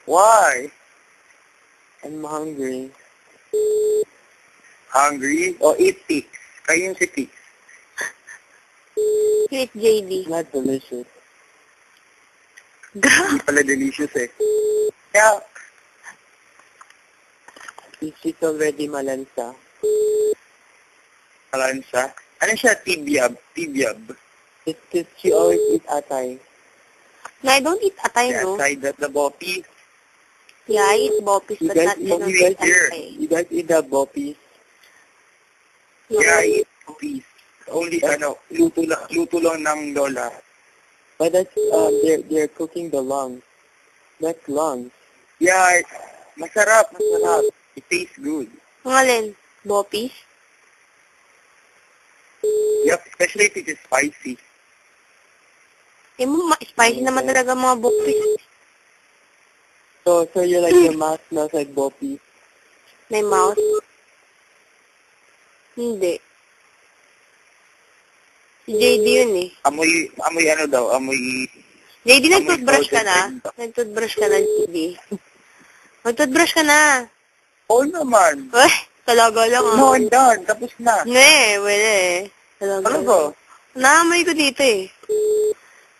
Why? I'm hungry. Hungry? O eat Pix? Kayo yung si Pix. Eat JD. Not delicious. Hindi pala delicious eh. Kaya, She's already malansa. alam siya. Ano siya? Tibyab. Tibyab. It's just she always eats atay. No, I don't eat atay, no? Aside that the boppy. Yeah, I eat boppies, You but guys not I don't eat eat here. atay. You guys eat the boppies? No. Yeah, I eat boppies. Only, luto lang ng lola. But that's, they're cooking the lungs. That's lungs. Yeah, masarap. It tastes good. Mga alin? Boppies? Yep, especially if it is spicy. Eh, spicy naman talaga mga boppies. So you're like, your mouth smells like boppies. My mouth? Hindi. Si JD yun eh. Amoy ano daw, amoy... JD, nag-toothbrush ka na? Nag-toothbrush ka na, JD? Mag-toothbrush ka na. Oo naman. Uy, talaga lang ah. No, I'm done. Tapos na. Ne, wala eh. Talaga. Ano ba? Naamoy ko dito eh.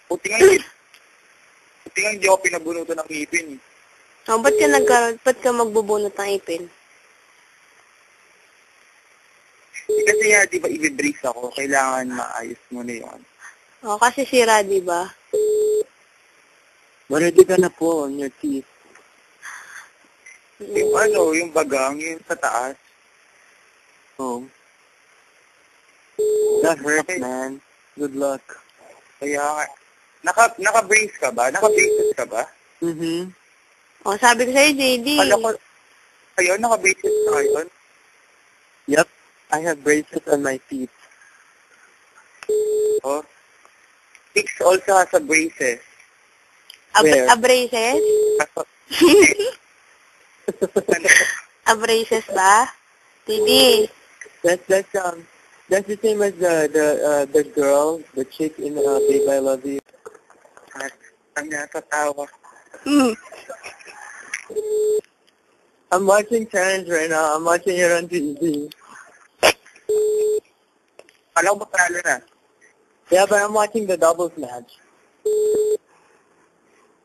Buti nga hindi ako pinabunutan ng ngipin. Oh, ba't ka magbubunot ng ipin? Kasi nga, di ba, i-brace ako. Kailangan maayos mo na yun. Oh, kasi sira, di ba? What are they gonna pull on your teeth? Yung bagang, yung sa taas. Oh. That hurts, man. Good luck. Kaya nga, naka-brace ka ba? Naka-braces ka ba? Mm-hmm. Oh, sabi ko sa'yo, JD. Kala ko, ayun, naka-braces ka ngayon. Yep. I have braces on my feet. Oh. Six also has a braces. Where? Abraces? Abraces ba? JD. That's the same as the girl, the chick in Babe I Love You. Ang natatawa. I'm watching Terrence right now. I'm watching it on TV. Kala ko ba panalo na? Yeah, but I'm watching the doubles match.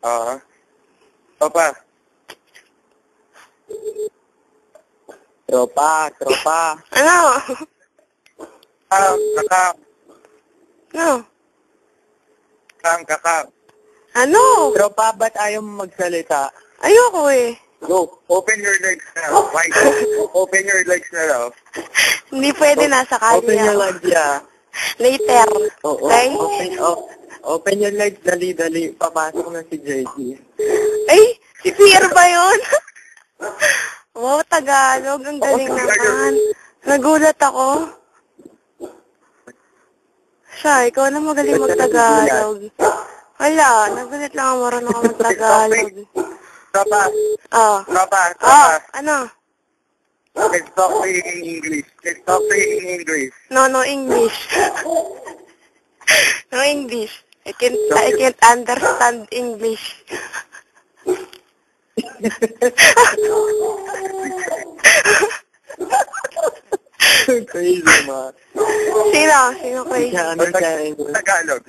Papa. Tropa. Ano? Kakam. No. Kakam. Ano? Tropa, ba't ayaw mo magsalita? Ayoko eh. Go. Open your legs now. Why? Open your legs na daw. Hindi pwede nasa kanya. Open your legs, yeah. Later. Oh, Okay? Open your legs, dali. Papasok na si JD. Ay, si Pierre ba yun? Wow, Tagalog. Ang galing naman. Nagulat ako. Siya, ikaw na magaling mag-Tagalog. Wala, nagulat lang ako marunong ako mag-Tagalog. Tropa. Oh. Tropa. Ano? Let's talk to you in English. No English. No English. I can't understand English. Crazy, man. Sino crazy? I can't understand English. Tagalog.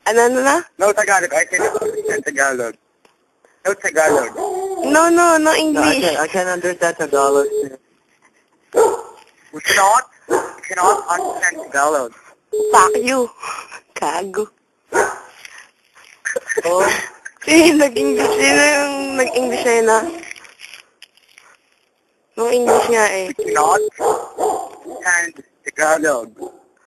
Ano na? No Tagalog. I can understand Tagalog. No Tagalog. No No, English. I can't understand Tagalog. We cannot understand Tagalog. Fuck you. Kago. Oh, Sino yung nag-English na yun ah? No English nga eh. We cannot understand Tagalog.